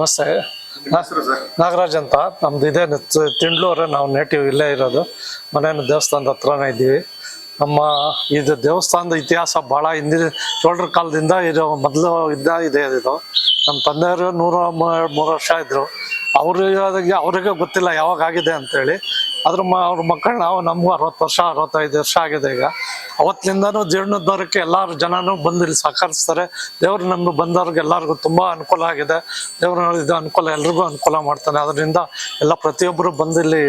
ನಮಸ್ತೆ. ನಿಮ್ಮ ಹೆಸರು ಸರ್? ನಾಗರಾಜ್ ಅಂತ. ನಮ್ದು ಇದೇ ತಿಂಡ್ಲೂರು. ನಾವು ನೇಟಿವ್ ಇಲ್ಲೇ ಇರೋದು. ಮನೇನ ದೇವಸ್ಥಾನದ ಹತ್ರನೇ ಇದ್ದೀವಿ. ನಮ್ಮ ಇದು ದೇವಸ್ಥಾನದ ಇತಿಹಾಸ ಭಾಳ ಹಿಂದಿನ ಚೋಳರ ಕಾಲದಿಂದ ಇರೋ ಮೊದಲು ಇದೆ. ಇದು ನಮ್ಮ ತಂದೆಯವರು 103 ವರ್ಷ ಇದ್ದರು. ಅವ್ರಿಗೆ ಗೊತ್ತಿಲ್ಲ ಯಾವಾಗ ಆಗಿದೆ ಅಂತೇಳಿ. ಅವ್ರ ಮಕ್ಕಳು ನಮಗೂ 60 ವರ್ಷ 65 ವರ್ಷ ಆಗಿದೆ ಈಗ. ಅವತ್ತಿನಿಂದನೂ ಜೀರ್ಣೋದ್ಧಾರಕ್ಕೆ ಎಲ್ಲರೂ ಜನನೂ ಬಂದು ಇಲ್ಲಿ ಸಹಕರಿಸ್ತಾರೆ. ದೇವರು ನಮ್ಗೆ ಬಂದವ್ರಿಗೆ ಎಲ್ಲರಿಗೂ ತುಂಬ ಅನುಕೂಲ ಆಗಿದೆ. ದೇವ್ರ ಇದು ಅನುಕೂಲ ಎಲ್ರಿಗೂ ಅನುಕೂಲ ಮಾಡ್ತಾನೆ. ಅದರಿಂದ ಎಲ್ಲ ಪ್ರತಿಯೊಬ್ಬರು ಬಂದು ಇಲ್ಲಿ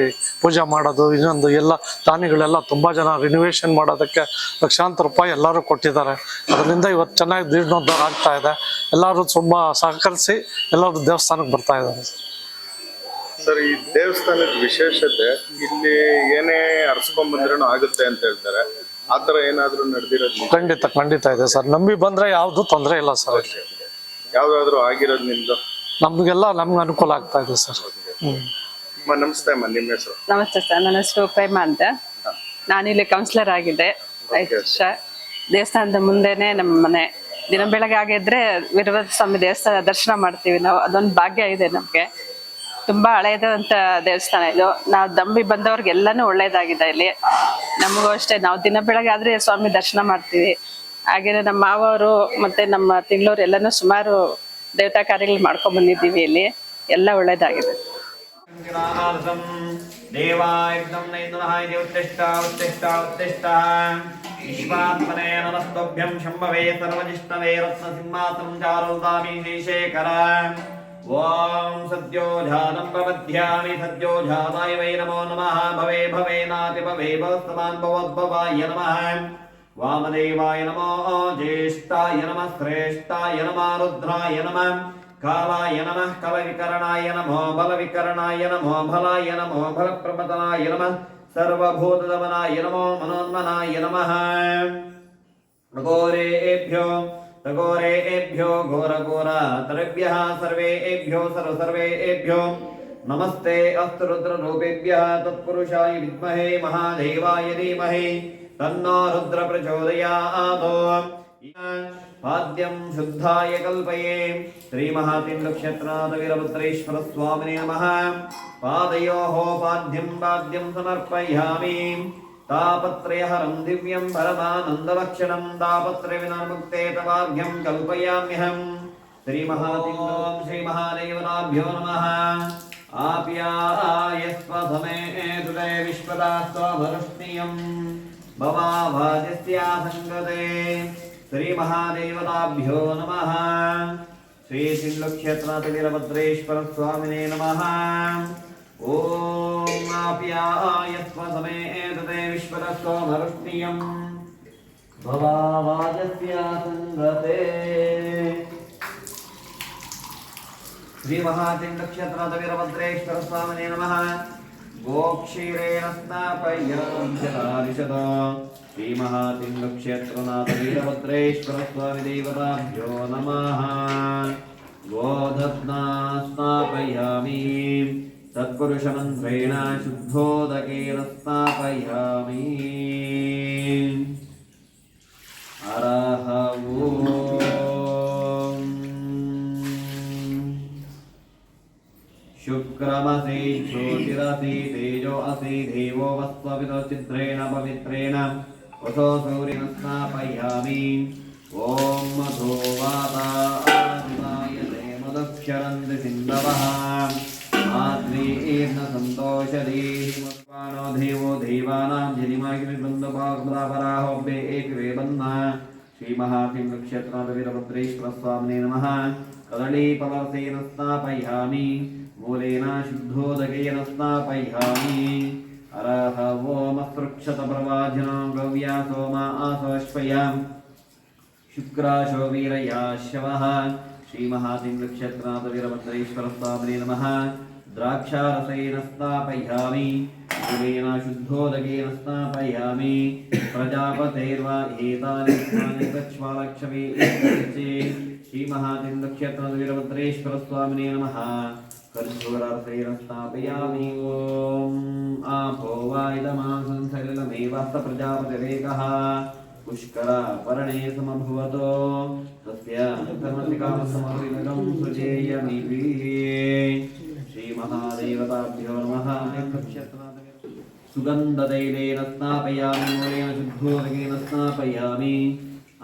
ಪೂಜೆ ಮಾಡೋದು. ಇನ್ನೊಂದು ಎಲ್ಲ ದಾನಿಗಳೆಲ್ಲ ತುಂಬ ಜನ ರಿನೋವೇಷನ್ ಮಾಡೋದಕ್ಕೆ ಲಕ್ಷಾಂತರ ರೂಪಾಯಿ ಎಲ್ಲರೂ ಕೊಟ್ಟಿದ್ದಾರೆ. ಅದರಿಂದ ಇವತ್ತು ಚೆನ್ನಾಗಿ ಜೀರ್ಣೋದ್ಧಾರ ಆಗ್ತಾ ಇದೆ. ಎಲ್ಲರೂ ತುಂಬ ಸಹಕರಿಸಿ ಎಲ್ಲರೂ ದೇವಸ್ಥಾನಕ್ಕೆ ಬರ್ತಾ ಇದ್ದಾರೆ. ಸರ್, ಈ ದೇವಸ್ಥಾನದ ವಿಶೇಷತೆ ಇಲ್ಲಿ ಏನೇ ಅರ್ಸ್ಕೊಂಡ್ ಬಂದ್ರೂ ಆಗುತ್ತೆ ಅಂತ ಹೇಳ್ತಾರೆ. ಆತರ ಏನಾದ್ರೂ ನಡೆದಿರೋದು? ಖಂಡಿತ ಇದೆ ಸರ್. ನಂಬಿ ಬಂದ್ರೆ ಯಾವ್ದು ತೊಂದರೆ ಇಲ್ಲ ಸರ್. ಯಾವ್ದಾದ್ರು ಆಗಿರೋದು ನಿಮ್ದು? ನಮ್ಗೆ ಅನುಕೂಲ ಆಗ್ತಾ ಇದೆ ಸರ್. ನಮಸ್ತೆ ಅಮ್ಮ, ನಿಮ್ಮ ಹೆಸರು? ನಮಸ್ತೆ ಸರ್, ನನ್ನ ಹೆಸರು ಪ್ರೇಮ ಅಂತ. ನಾನಿಲ್ಲಿ ಕೌನ್ಸಿಲರ್ ಆಗಿದೆ 5 ವರ್ಷ. ದೇವಸ್ಥಾನದ ಮುಂದೆನೆ ನಮ್ಮ ಮನೆ. ದಿನ ಬೆಳಗ್ಗೆ ಆಗಿದ್ರೆ ವೀರಭದ್ರ ಸ್ವಾಮಿ ದೇವಸ್ಥಾನ ದರ್ಶನ ಮಾಡ್ತೀವಿ ನಾವು. ಅದೊಂದು ಭಾಗ್ಯ ಇದೆ ನಮ್ಗೆ. ತುಂಬಾ ಹಳೆಯದಂತ ದೇವಸ್ಥಾನ ಇದು. ನಾವು ನಂಬಿ ಬಂದವ್ರಿಗೆಲ್ಲಾನು ಒಳ್ಳೇದಾಗಿದೆ ಇಲ್ಲಿ. ನಮಗೂ ಅಷ್ಟೇ, ನಾವು ದಿನ ಬೆಳಗ್ಗೆ ಆದ್ರೆ ಸ್ವಾಮಿ ದರ್ಶನ ಮಾಡ್ತೀವಿ. ಹಾಗೇನೆ ನಮ್ಮ ಮಾವರು ಮತ್ತೆ ನಮ್ಮ ತಿಂಗಳೂರು ಎಲ್ಲಾನು ಸುಮಾರು ದೇವತಾ ಕಾರ್ಯಗಳು ಮಾಡ್ಕೊಂಡ್ ಬಂದಿದ್ದೀವಿ. ಇಲ್ಲಿ ಎಲ್ಲ ಒಳ್ಳೇದಾಗಿದೆ. ಓಂ ಸದ್ಯೋಜಾನಂ ಪ್ರಪದ್ಯಾಮಿ ಸದ್ಯೋಜಾತಾಯ ವೈ ನಮೋ ನಮಃ. ಭವೇ ಭವೇನಾತಿ ಭವೇ ಭವಸ್ತಮಾನ್ ಭವದ್ಭವಾಯ ನಮಃ. ವಾಮದೇವಾಯ ನಮೋ ಜ್ಯೇಷ್ಠಾಯ ನಮಃ ಶ್ರೇಷ್ಠಾಯ ನಮಃ ರುದ್ರಾಯ ನಮಃ. ಕಾಲಾಯ ನಮಃ ಕಲವಿಕರಣಾಯ ನಮೋ ಬಲವಿಕರಣಾಯ ನಮೋ ಬಲಾಯ ನಮೋ ಬಲಪ್ರಮದನಾಯ ನಮಃ. ಸರ್ವಭೂತದಮನಾಯ ನಮೋ ಮನೋನ್ಮನಾಯ ನಮಃ. ಘೋರೇಭ್ಯೋ ಘೋರಘೋರಾತರೇಭ್ಯಃ ಸರ್ವೇಭ್ಯೋ ಸರ್ವೇಭ್ಯೋ ನಮಸ್ತೆ ಅಸ್ತು ರುದ್ರರೂಪೇಭ್ಯಃ. ತತ್ಪುರುಷಾಯ ವಿದ್ಮಹೇ ಮಹಾದೇವಾಯ ಧೀಮಹಿ ತನ್ನೋ ರುದ್ರ ಪ್ರಚೋದಯಾತ್. ಪಾದ್ಯಂ ಶುದ್ಧಾಯ ಕಲ್ಪಯೇ. ಶ್ರೀಮಹಾತಿಂಡಕ್ಷೇತ್ರನಾಥ ವೀರಭದ್ರೇಶ್ವರ ಸ್ವಾಮಿನೇ ನಮಃ. ಪಾದಯೋಃ ಪಾದ್ಯಂ ಸಮರ್ಪಯಾಮಿ. ತಾಪತ್ರಯಹರಂ ದಿವ್ಯಂ ಪರಮಾನಂದಲಕ್ಷಣಂ. ತಾಪತ್ರಯ ವಿನಾಮುಕ್ತೆ ತವಾರ್ಘ್ಯಂ ಕಲ್ಪಯಾಮ್ಯಹಂ. ಶ್ರೀಮಹಾತಿಂಡೋಂ ಶ್ರೀ ಮಹಾದೇವತಾಭ್ಯೋ ನಮಃ. ಆಪ್ಯಾಯಸ್ವ ಸಮೇತುತೆ ವಿಶ್ವದಾಸ್ತ್ವಮರುಷ್ಣಿಯಂ ಭವಾವಾದಿಸ್ಯಾ ಸಂಗತೆ. ಶ್ರೀ ಮಹಾದೇವತಾಭ್ಯೋ ನಮಃ. ಶ್ರೀ ತಿಂಡಕ್ಷೇತ್ರನಾಥ ವೀರಭದ್ರೇಶ್ವರ ಸ್ವಾಮಿನೇ ನಮಃ. ಓಂ ಆಪ್ಯಾಯಸ್ವ ಸಮೇತತೆ ವಿಶ್ವದಸ್ತ್ವಮರುಷ್ಣಿಯಂ ಭವಾವಾದಸ್ಯ ಸಂಗತೆ. ಶ್ರೀ ಮಹಾತಿಂಡಕ್ಷೇತ್ರನಾಥ ವೀರಭದ್ರೇಶ್ವರ ಸ್ವಾಮಿನೇ ನಮಃ. ಗೋಕ್ಷೀರೇಣ ಸ್ನಾಪಯಾಮಿಷದ. ಶ್ರೀ ಮಹಾತಿಂಡಕ್ಷೇತ್ರನಾಥ ವೀರಭದ್ರೇಶ್ವರ ಸ್ವಾಮಿ ದೇವತಾಭ್ಯೋ ನಮಃ. ಗೋಧತ್ನಾ ಸ್ನಾಪಯಾಮಿ. ತತ್ಪುರುಷಮಂತ್ರೇಣ ಶುದ್ಧೋದಕೇನ ಸ್ನಾಪಯಾಮಿ. ಹರಃ ಓಂ. ಶುಕ್ರಮಸಿ ಜ್ಯೋತಿರಸಿ ತೇಜೋ ಅಸಿ ದೇವೋ ವಸ್ತ್ವವಿದಚಿದ್ರೇಣ ಪವಿತ್ರೇಣ ವಸೋ ಸೂರ್ಯನ ಸ್ನಾಪಯಾಮಿ. ಓಂ ಮಧೋ ವಾತಾಯತೆ ಮದಕ್ಷರಂತಿ ಸಿಂಧವಃ. ಆದ್ರೀರ್ನ ಸಂತೋಷದೀಹಿಮತ್ವಾನೋ ದೇವೋ ದೇವಾನಾಂ ಜನಿಮಾಗಿರಿಬಂಧಪರಾಹೋಬ್ಬೆ ಏಕವೇ ಬನ್ನ. ಶ್ರೀ ಮಹಾತಿಂಡಕ್ಷೇತ್ರನಾಥ ವೀರಭದ್ರೇಶ್ವರ ಸ್ವಾಮಿನೇ ನಮಃ. ಕದಳೀಫಲರಸೇನ ಸ್ನಾಪಯಾಮಿ. ಮೂಲೇನ ಶುದ್ಧೋದಕೇನ ಸ್ನಾಪಯಾಮಿ. ಹರಃ ಓಂ. ಅಸ್ತೃಕ್ಷತ ಪ್ರವಾಜಿನೋ ಗವ್ಯಾ ಸೋಮ ಆಸೋಶ್ವಯಾಂ. ಶುಕ್ರಾಶೋ ವೀರಯಾಶ್ವಃ. ಶ್ರೀ ಮಹಾತಿಂಡಕ್ಷೇತ್ರನಾಥ ವೀರಭದ್ರೇಶ್ವರ ಸ್ವಾಮಿನೇ ನಮಃ. ದ್ರಾಕ್ಷಾರಸೇನ ಸ್ನಾಪಯಾಮಿ. ಮೂಲೇನ ಶುದ್ಧೋದಕೇನ ಸ್ನಾಪಯಾಮಿ. ಪ್ರಜಾಪತೇರ್ವಾ ಏತಾನಿ ಸ್ನಾನಿ ತಚ್ಛ್ವಾಲಕ್ಷ್ಮೀ. ಶ್ರೀ ಮಹಾತಿಂಡಕ್ಷೇತ್ರನಾಥ ವೀರಭದ್ರೇಶ್ವರ ಸ್ವಾಮಿನೇ ನಮಃ. कर्जोरार्धेन स्थापयामि। ॐ आभो वा इदमासं सलिलमेवास्त प्रजापतिरेकः पुष्कर परणे समभवतो तस्य कर्मसिकामसमविदगं सुचेयमिति श्रीमहादेवताभ्यो नमः सुगन्धतैलेन स्नापयामि मूलेन शुद्धोदकेन स्नापयामि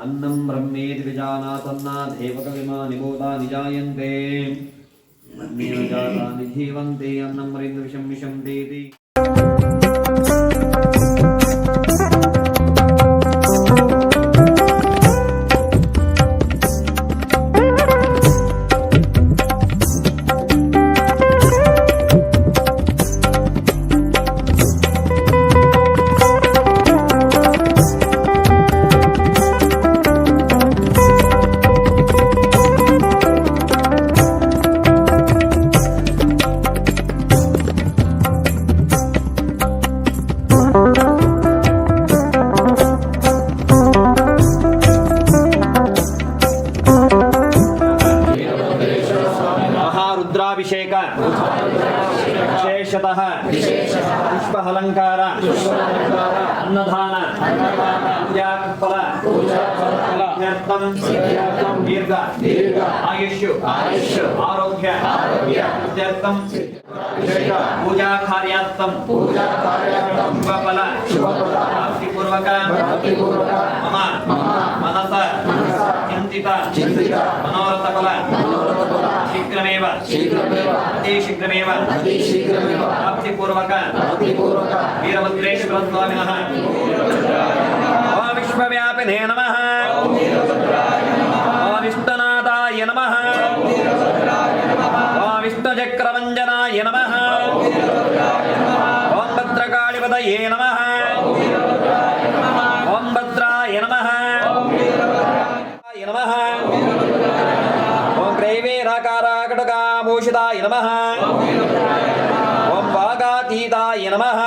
अन्नं ब्रह्मेति विजानातन्ना देवकविमानि भूतानि जायन्ते अन्येन जातानि जीवन्ति अन्नं मरिन्द्विषं विशन्तीति महारुद्राभिषेक विशेषतः पुष्पहलंकार अन्नदान पूजाफल दीर्घ आयुष्यु आरोग्य पूजा कार्यार्थं शुभफल प्राप्तिपूर्वक मम मनस चिंतित मनोरथफल शीघ्रमेव अतिशीघ्रमेव प्राप्तिपूर्वक वीरभद्रेश्वर स्वामिनः ओम विश्वव्यापिने नमः ओम विष्णुनाथाय नमः ओम विष्णुचक्रवञ्जनाय नमः ओम भद्रकालिपतये नमः ओम भद्राय नमः नमः ओम क्रैवेराकाराकटकाभूषिताय नमः ओम वागातीताय नमः